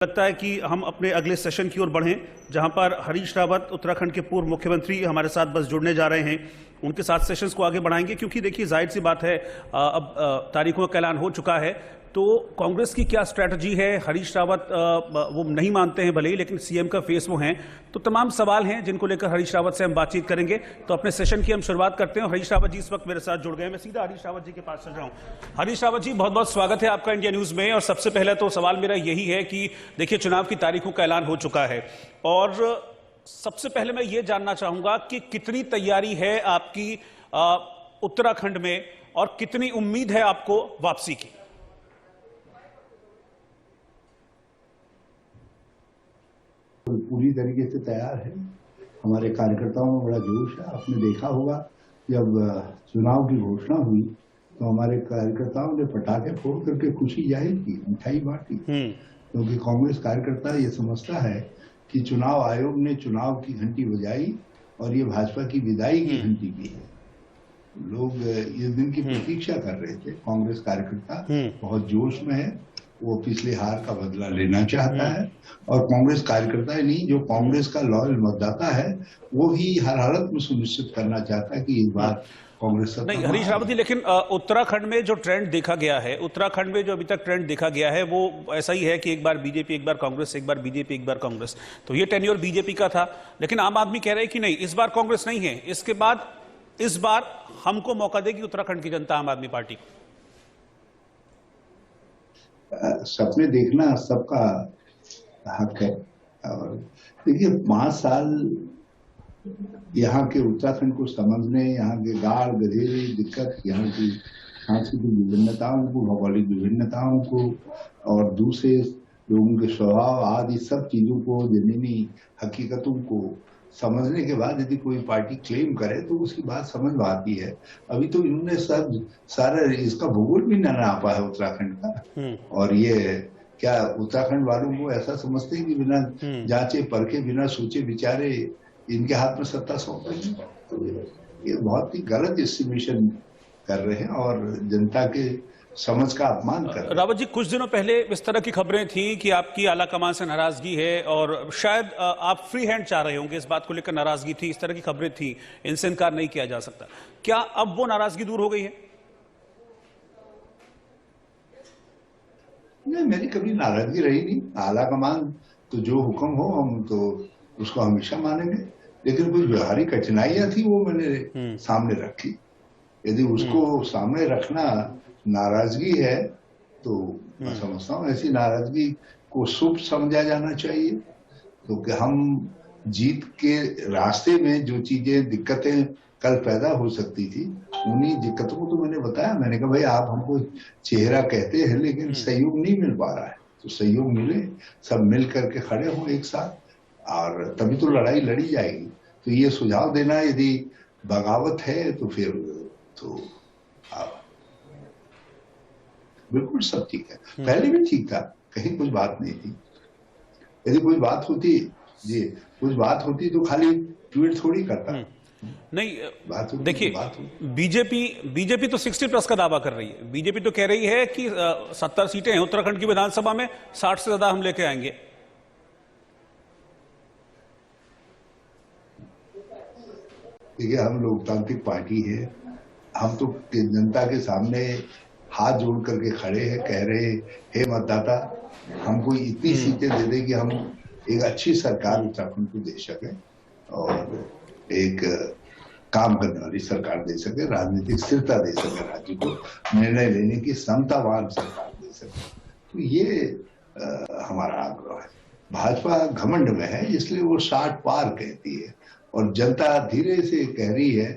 लगता है कि हम अपने अगले सेशन की ओर बढ़ें, जहां पर हरीश रावत उत्तराखंड के पूर्व मुख्यमंत्री हमारे साथ बस जुड़ने जा रहे हैं। उनके साथ सेशंस को आगे बढ़ाएंगे, क्योंकि देखिए जाहिर सी बात है अब तारीखों का ऐलान हो चुका है। तो कांग्रेस की क्या स्ट्रैटेजी है? हरीश रावत वो नहीं मानते हैं भले ही, लेकिन सीएम का फेस वो हैं। तो तमाम सवाल हैं जिनको लेकर हरीश रावत से हम बातचीत करेंगे। तो अपने सेशन की हम शुरुआत करते हैं। हरीश रावत जी इस वक्त मेरे साथ जुड़ गए हैं। मैं सीधा हरीश रावत जी के पास चल रहा हूं। हरीश रावत जी, बहुत बहुत स्वागत है आपका इंडिया न्यूज में। और सबसे पहले तो सवाल मेरा यही है कि देखिए चुनाव की तारीखों का ऐलान हो चुका है, और सबसे पहले मैं ये जानना चाहूंगा कि कितनी तैयारी है आपकी उत्तराखंड में, और कितनी उम्मीद है आपको वापसी की? पूरी तरीके से तैयार है। हमारे कार्यकर्ताओं में बड़ा जोश है। आपने देखा होगा जब चुनाव की घोषणा हुई तो हमारे कार्यकर्ताओं ने पटाखे फोड़ करके खुशी जाहिर की, मिठाई बांटी, क्योंकि कांग्रेस कार्यकर्ता ये समझता है कि चुनाव आयोग ने चुनाव की घंटी बजाई और ये भाजपा की विदाई की घंटी भी है। लोग इस दिन की प्रतीक्षा कर रहे थे। कांग्रेस कार्यकर्ता बहुत जोश में है। वो पिछले हार का बदला लेना चाहता है, और कांग्रेस कार्यकर्ता ही नहीं, जो कांग्रेस का लॉयल मतदाता है वो भी हर हालत में सुनिश्चित करना चाहता है कि इस बार कांग्रेस नहीं हरीश रावत जी, लेकिन उत्तराखंड में जो ट्रेंड देखा गया है, उत्तराखंड में जो अभी तक ट्रेंड देखा गया है वो ऐसा ही है कि एक बार बीजेपी, एक बार कांग्रेस, एक बार बीजेपी, एक बार कांग्रेस। तो ये टेन्योर बीजेपी का था, लेकिन आम आदमी कह रहे हैं कि नहीं, इस बार कांग्रेस नहीं है, इसके बाद इस बार हमको मौका देगी उत्तराखंड की जनता आम आदमी पार्टी को। सपने देखना सबका हक है। और देखिए 5 साल यहाँ के उत्तराखंड को समझने, यहाँ के गाड़ गधेरे दिक्कत, यहाँ की सांस्कृतिक विभिन्नताओं को, भौगोलिक विभिन्नताओं को, और दूसरे लोगों के स्वभाव आदि सब चीजों को, जमीनी हकीकतों को समझने के बाद यदि कोई पार्टी क्लेम करे तो उसकी बात समझ में आती है। अभी तो इन्होंने सारा इसका भूगोल भी न नापा है उत्तराखंड का, और ये क्या उत्तराखंड वालों को ऐसा समझते हैं कि बिना जांचे परखे, बिना सोचे विचारे इनके हाथ में सत्ता सौंप देंगे? तो ये बहुत ही गलत एस्टिमेशन कर रहे हैं और जनता के समझ का अपमान कर रहे हैं। रावत जी, कुछ दिनों पहले इस तरह की खबरें थी कि आपकी आला कमान से नाराजगी है, और शायद आप फ्री हैंड चाह रहे होंगे, इस बात को लेकर नाराजगी थी, इस तरह की खबरें थी, इनसे इनकार नहीं किया जा सकता। क्या अब वो नाराजगी दूर हो गई है? नहीं, मेरी कभी नाराजगी रही नहीं। आला कमान तो जो हुक्म हो हम तो उसको हमेशा मानेंगे, लेकिन कुछ व्यवहारिक कठिनाइयां थी वो मैंने सामने रखी। यदि उसको सामने रखना नाराजगी है तो मैं समझता हूँ ऐसी नाराजगी को शुभ समझा जाना चाहिए। क्योंकि हम जीत के रास्ते में जो चीजें, दिक्कतें कल पैदा हो सकती थी, उन्हीं दिक्कतों को तो मैंने बताया। मैंने कहा भाई आप हमको चेहरा कहते हैं लेकिन सहयोग नहीं मिल पा रहा है, तो सहयोग मिले, सब मिल करके खड़े हो एक साथ, और तभी तो लड़ाई लड़ी जाएगी। तो ये सुझाव देना यदि बगावत है तो फिर तो बिल्कुल सब ठीक है। पहले भी ठीक था, कहीं कुछ बात नहीं थी। यदि कोई बात होती जी, कुछ बात होती तो खाली ट्वीट थोड़ी करता। नहीं देखिए, बीजेपी तो 60+ का दावा कर रही है। बीजेपी तो कह रही है कि 70 सीटें हैं उत्तराखंड की विधानसभा में, 60 से ज्यादा हम लेके आएंगे। देखिए हम लोकतांत्रिक पार्टी है, हम तो जनता के सामने हाथ जोड़ करके खड़े हैं, कह रहे हे मतदाता हमको इतनी सीटें दे दे कि हम एक अच्छी सरकार उत्तराखंड को दे सके, और एक काम करने वाली सरकार दे सके, राजनीतिक स्थिरता दे सके, राज्य को निर्णय लेने की क्षमतावान सरकार दे सके। तो ये हमारा आग्रह है। भाजपा घमंड में है, इसलिए वो 60 पार कहती है, और जनता धीरे से कह रही है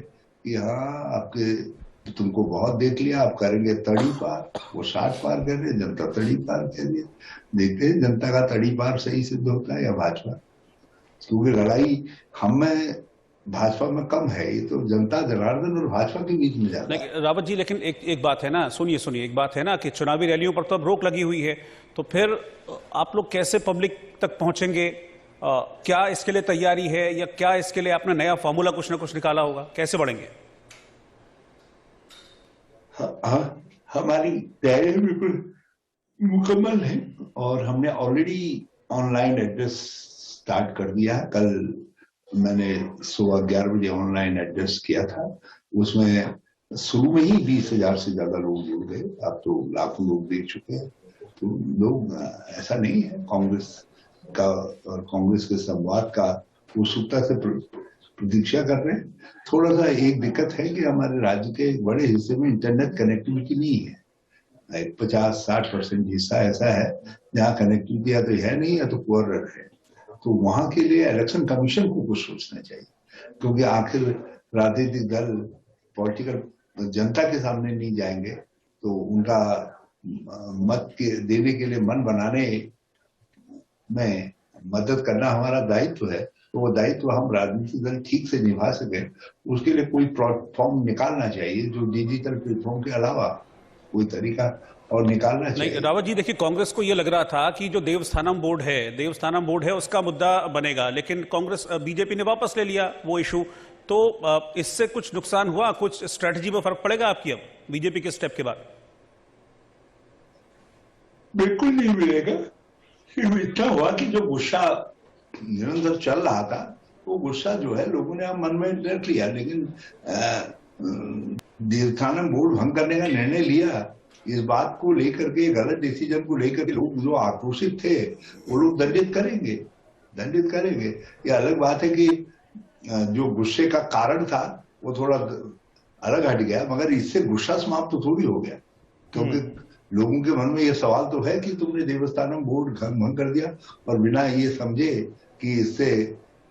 कि हाँ आपके तुमको बहुत देख लिया, आप करेंगे तड़ी पार। वो 60 पार कर रहे, जनता तड़ी पार कह रही है। देखते हैं जनता का तड़ी पार सही सिद्ध होता है या भाजपा, क्योंकि लड़ाई हम में भाजपा में कम है, ये तो जनता जनार्दन और भाजपा के बीच में ज्यादा है। रावत जी, लेकिन एक बात है ना, सुनिए, एक बात है ना कि चुनावी रैलियों पर तो अब रोक लगी हुई है, तो फिर आप लोग कैसे पब्लिक तक पहुंचेंगे? क्या इसके लिए तैयारी है, या क्या इसके लिए आपने नया फॉर्मूला कुछ ना कुछ निकाला होगा? कैसे बढ़ेंगे? हमारी तैयारी बिल्कुल मुकम्मल है, और हमने ऑलरेडी ऑनलाइन एड्रेस स्टार्ट कर दिया है। कल मैंने सुबह 11 बजे ऑनलाइन एड्रेस किया था। उसमें शुरू में ही 20,000 से ज्यादा लोग जुड़ गए। अब तो लाखों लोग देख चुके हैं। तो लोग ऐसा नहीं है, कांग्रेस का और कांग्रेस के संवाद का उत्सुकता से प्रतीक्षा कर रहे हैं। थोड़ा सा एक दिक्कत है कि हमारे राज्य के एक बड़े हिस्से में इंटरनेट कनेक्टिविटी नहीं है। 50-60% हिस्सा ऐसा है जहाँ कनेक्टिविटी या तो है नहीं या तो पुअर है। तो वहां के लिए इलेक्शन कमीशन को कुछ सोचना चाहिए, क्योंकि आखिर राजनीतिक दल पॉलिटिकल जनता के सामने नहीं जाएंगे तो उनका मत के देने के लिए मन बनाने में मदद करना हमारा दायित्व है। तो वो दायित्व हम राजनीतिक दल ठीक से निभा सके, उसके लिए कोई प्लेटफॉर्म निकालना चाहिए, जो डिजिटल प्लेटफॉर्म के अलावा कोई तरीका और निकालना चाहिए। नहीं रावत जी, देखिए कांग्रेस को यह लग रहा था कि जो देवस्थानम बोर्ड है उसका मुद्दा बनेगा, लेकिन कांग्रेस बीजेपी ने वापस ले लिया वो इशू। तो इससे कुछ नुकसान हुआ, कुछ स्ट्रेटजी में फर्क पड़ेगा आपकी अब बीजेपी के स्टेप के बाद? बिल्कुल नहीं मिलेगा। इतना हुआ कि जो गुस्सा निरंतर चल रहा था वो गुस्सा जो है लोगों ने अब मन में रख लिया, लेकिन देवस्थानम बोर्ड भंग करने का निर्णय लिया, इस बात को लेकर के, गलत डिसीजन को लेकर के लोग जो आक्रोशित थे वो लोग दंडित करेंगे। ये अलग बात है कि जो गुस्से का कारण था वो थोड़ा अलग हट गया, मगर इससे गुस्सा समाप्त तो थोड़ी हो गया, क्योंकि लोगों के मन में ये सवाल तो है कि तुमने देवस्थानम बोर्ड भंग कर दिया और बिना ये समझे कि इससे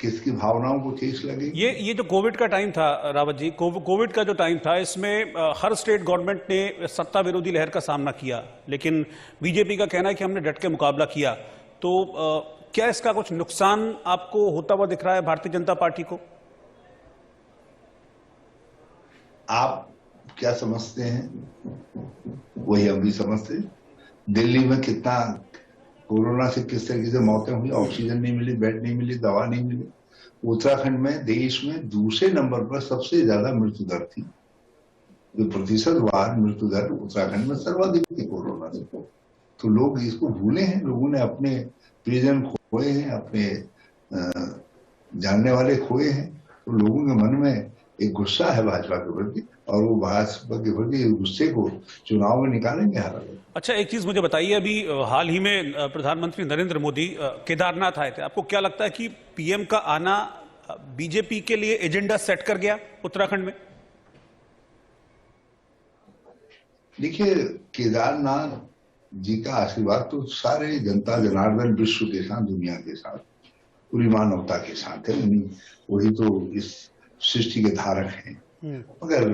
किसकी भावनाओं को ठेस लगी। ये जो कोविड का टाइम था रावत जी, कोविड का जो टाइम था, इसमें हर स्टेट गवर्नमेंट ने सत्ता विरोधी लहर का सामना किया, लेकिन बीजेपी का कहना है कि हमने डट के मुकाबला किया। तो क्या इसका कुछ नुकसान आपको होता हुआ दिख रहा है भारतीय जनता पार्टी को? आप क्या समझते हैं वही हम भी समझते हैं। दिल्ली में कितना कोरोना से किस तरीके से मौतें हुई, ऑक्सीजन नहीं मिली, बेड नहीं मिली, दवा नहीं मिली। उत्तराखंड में देश में दूसरे नंबर पर सबसे ज्यादा मृत्यु दर थी। जो प्रतिशतवार मृत्यु दर उत्तराखंड में सर्वाधिक थी कोरोना से। तो लोग इसको भूले हैं, लोगों ने अपने प्रियजन खोए हैं, अपने जानने वाले खोए हैं। तो लोगों के मन में एक गुस्सा है भाजपा के प्रति, और वो भाजपा के प्रति गुस्से को चुनाव में निकालेंगे हर हाल। अच्छा, एक चीज मुझे बताइए, अभी हाल ही में प्रधानमंत्री नरेंद्र मोदी केदारनाथ आए थे। आपको क्या लगता है कि पीएम का आना बीजेपी के लिए एजेंडा सेट कर गया उत्तराखंड में? देखिए, केदारनाथ जी का आशीर्वाद तो सारे जनता जनार्दन विश्व के साथ, दुनिया के साथ, पूरी मानवता के साथ है। वही तो इस सृष्टि के धारक हैं। मगर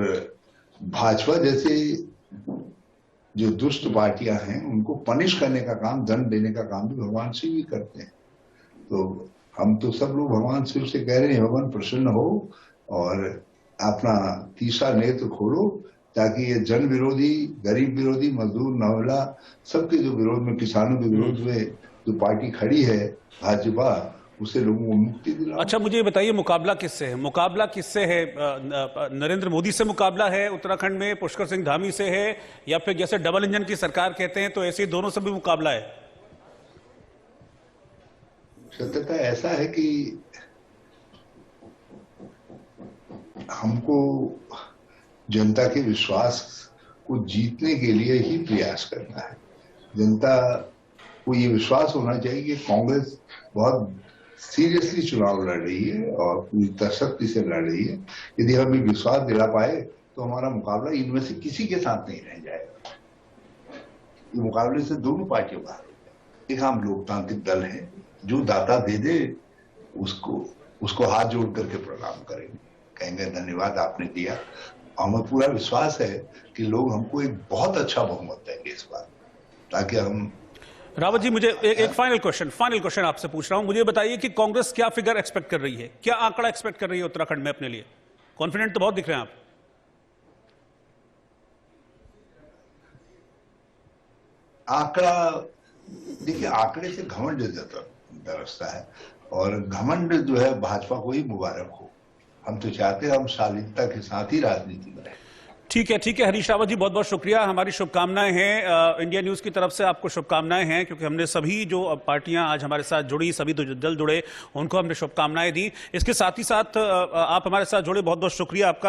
भाजपा जैसे जो दुष्ट पार्टियां हैं उनको पनिश करने का काम, दंड देने का काम भी भगवान शिव ही करते हैं। तो हम तो सब लोग भगवान शिव से कह रहे हैं, भगवान प्रसन्न हो और अपना तीसरा नेत्र खोलो, ताकि ये जन विरोधी, गरीब विरोधी, मजदूर, नवला, सबके जो विरोध में, किसानों के विरोध में जो पार्टी खड़ी है भाजपा, उसे लोगों को मुक्ति दिलाओ। अच्छा, मुझे ये बताइए, मुकाबला किससे है? नरेंद्र मोदी से मुकाबला है उत्तराखंड में, पुष्कर सिंह धामी से है, या फिर जैसे डबल इंजन की सरकार कहते हैं तो ऐसे ही दोनों से भी मुकाबला है? सत्यता ऐसा है कि हमको जनता के विश्वास को जीतने के लिए ही प्रयास करना है। जनता को ये विश्वास होना चाहिए कि कांग्रेस बहुत सीरियसली चुनाव लड़ रही है और पूरी तरशक्ति से लड़ रही है। यदि हम ये विश्वास दिला पाए तो हमारा मुकाबला इनमें से किसी के साथ नहीं रह जाएगा। ये मुकाबले से दोनों पार्टियों का एक हम लोकतांत्रिक दल है, जो दाता दे दे उसको हाथ जोड़ करके प्रणाम करेंगे, कहेंगे धन्यवाद आपने दिया। हमें पूरा विश्वास है कि लोग हमको एक बहुत अच्छा बहुमत देंगे इस बार, ताकि हम। रावत जी, मुझे एक फाइनल क्वेश्चन आपसे पूछ रहा हूं। मुझे बताइए कि कांग्रेस क्या फिगर एक्सपेक्ट कर रही है, क्या आंकड़ा एक्सपेक्ट कर रही है उत्तराखंड में अपने लिए? कॉन्फिडेंट तो बहुत दिख रहे हैं आप। आंकड़ा, देखिए, आंकड़े से घमंड दरसता है, और घमंड जो है भाजपा को ही मुबारक हो। हम तो चाहते हैं हम शालीनता के साथ ही राजनीति में रहें। ठीक है हरीश रावत जी, बहुत बहुत शुक्रिया। हमारी शुभकामनाएं हैं, इंडिया न्यूज की तरफ से आपको शुभकामनाएं हैं, क्योंकि हमने सभी जो पार्टियां आज हमारे साथ जुड़ी, सभी जो जल्द जुड़े, उनको हमने शुभकामनाएं दी। इसके साथ ही साथ आप हमारे साथ जुड़े, बहुत बहुत शुक्रिया आपका।